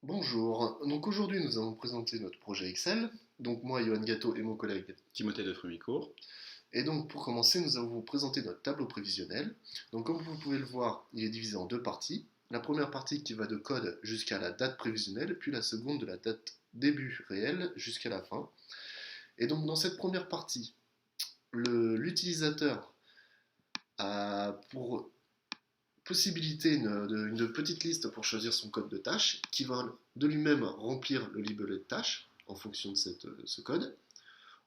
Bonjour, donc aujourd'hui nous allons présenter notre projet Excel, donc moi, Johan Gâteau et mon collègue. Timothée de Frumicourt. Et donc pour commencer, nous allons vous présenter notre tableau prévisionnel. Donc comme vous pouvez le voir, il est divisé en deux parties. La première partie qui va de code jusqu'à la date prévisionnelle, puis la seconde de la date début réel jusqu'à la fin. Et donc dans cette première partie, l'utilisateur a pour possibilité une petite liste pour choisir son code de tâche qui va de lui-même remplir le libellé de tâche en fonction de ce code.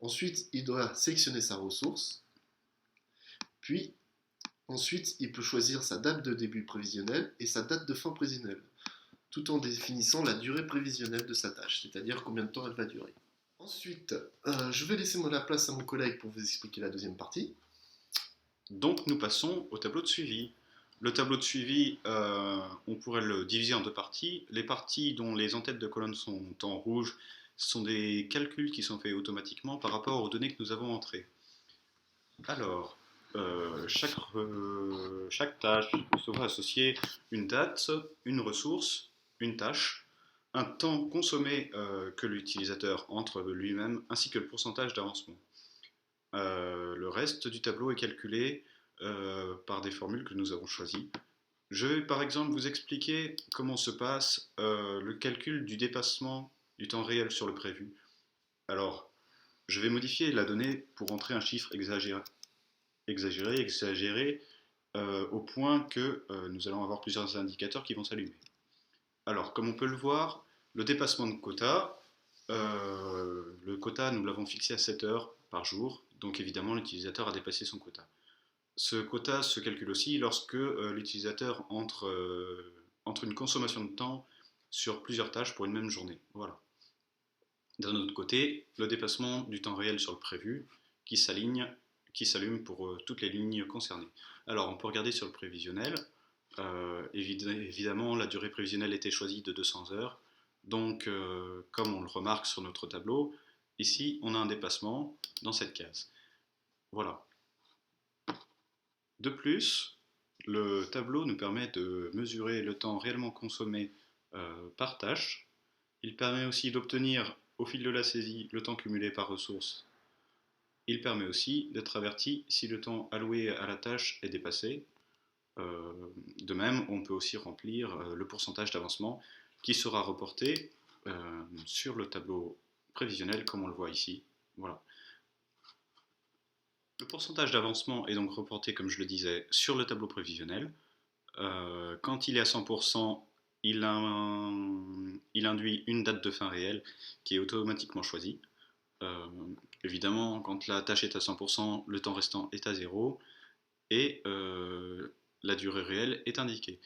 Ensuite, il doit sélectionner sa ressource. Puis, ensuite, il peut choisir sa date de début prévisionnelle et sa date de fin prévisionnelle, tout en définissant la durée prévisionnelle de sa tâche, c'est-à-dire combien de temps elle va durer. Ensuite, je vais laisser la place à mon collègue pour vous expliquer la deuxième partie. Donc nous passons au tableau de suivi. Le tableau de suivi, on pourrait le diviser en deux parties. Les parties dont les en-têtes de colonne sont en rouge sont des calculs qui sont faits automatiquement par rapport aux données que nous avons entrées. Alors, chaque tâche sera associée une date, une ressource, une tâche, un temps consommé que l'utilisateur entre lui-même, ainsi que le pourcentage d'avancement. Le reste du tableau est calculé par des formules que nous avons choisies. Je vais par exemple vous expliquer comment se passe le calcul du dépassement du temps réel sur le prévu. Alors, je vais modifier la donnée pour entrer un chiffre exagéré au point que nous allons avoir plusieurs indicateurs qui vont s'allumer. Alors, comme on peut le voir, le dépassement de quota, le quota, nous l'avons fixé à 7 heures par jour, donc évidemment l'utilisateur a dépassé son quota. Ce quota se calcule aussi lorsque l'utilisateur entre une consommation de temps sur plusieurs tâches pour une même journée. Voilà. D'un autre côté, le dépassement du temps réel sur le prévu qui s'allume pour toutes les lignes concernées. Alors, on peut regarder sur le prévisionnel. Évidemment, la durée prévisionnelle était choisie de 200 heures. Donc, comme on le remarque sur notre tableau, ici, on a un dépassement dans cette case. Voilà. De plus, le tableau nous permet de mesurer le temps réellement consommé par tâche. Il permet aussi d'obtenir, au fil de la saisie, le temps cumulé par ressource. Il permet aussi d'être averti si le temps alloué à la tâche est dépassé. De même, on peut aussi remplir le pourcentage d'avancement qui sera reporté sur le tableau prévisionnel comme on le voit ici. Voilà. Le pourcentage d'avancement est donc reporté, comme je le disais, sur le tableau prévisionnel. Quand il est à 100%, il induit une date de fin réelle qui est automatiquement choisie. Euh, Évidemment, quand la tâche est à 100%, le temps restant est à 0 et la durée réelle est indiquée.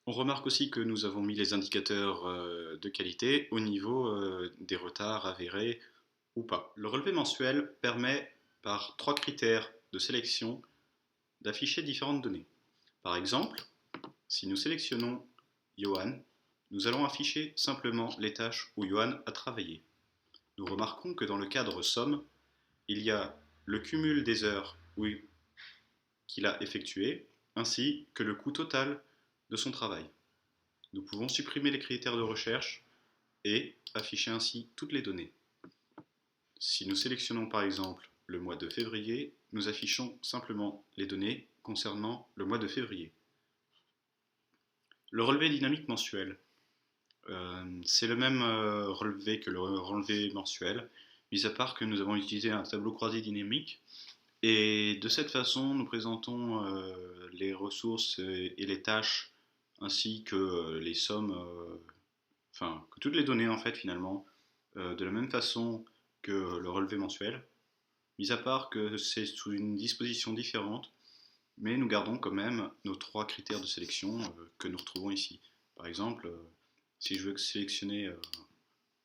On remarque aussi que nous avons mis les indicateurs de qualité au niveau des retards avérés ou pas. Le relevé mensuel permet, par trois critères de sélection, d'afficher différentes données. Par exemple, si nous sélectionnons Johan, nous allons afficher simplement les tâches où Johan a travaillé. Nous remarquons que dans le cadre somme, il y a le cumul des heures qu'il a effectuées, ainsi que le coût total de son travail. Nous pouvons supprimer les critères de recherche et afficher ainsi toutes les données. Si nous sélectionnons par exemple le mois de février, nous affichons simplement les données concernant le mois de février. Le relevé dynamique mensuel, c'est le même relevé que le relevé mensuel, mis à part que nous avons utilisé un tableau croisé dynamique. Et de cette façon, nous présentons les ressources et les tâches, ainsi que les sommes, enfin, que toutes les données en fait finalement, de la même façon que le relevé mensuel, mis à part que c'est sous une disposition différente, mais nous gardons quand même nos trois critères de sélection que nous retrouvons ici. Par exemple, si je veux sélectionner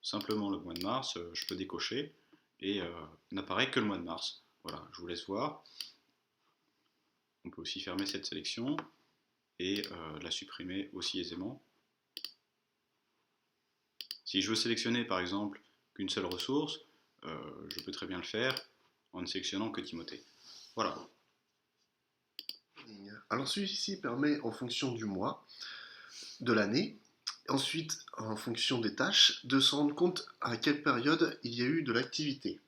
simplement le mois de mars, je peux décocher et n'apparaît que le mois de mars. Voilà, je vous laisse voir. On peut aussi fermer cette sélection et la supprimer aussi aisément. Si je veux sélectionner par exemple qu'une seule ressource, je peux très bien le faire en ne sélectionnant que Timothée. Voilà. Alors celui-ci permet, en fonction du mois, de l'année, Ensuite, en fonction des tâches, de se rendre compte à quelle période il y a eu de l'activité.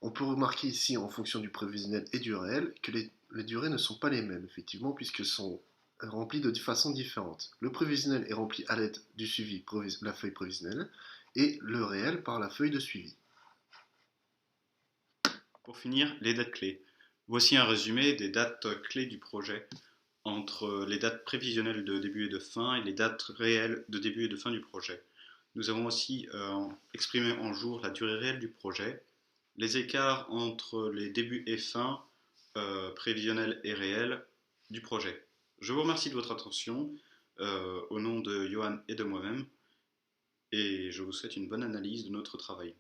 On peut remarquer ici, en fonction du prévisionnel et du réel, que les durées ne sont pas les mêmes, effectivement, puisqu'elles sont remplies de façon différente. Le prévisionnel est rempli à l'aide du suivi, la feuille prévisionnelle, et le réel par la feuille de suivi. Pour finir, les dates clés. Voici un résumé des dates clés du projet entre les dates prévisionnelles de début et de fin et les dates réelles de début et de fin du projet. Nous avons aussi exprimé en jours la durée réelle du projet, les écarts entre les débuts et fins prévisionnels et réels du projet. Je vous remercie de votre attention au nom de Johan et de moi-même et je vous souhaite une bonne analyse de notre travail.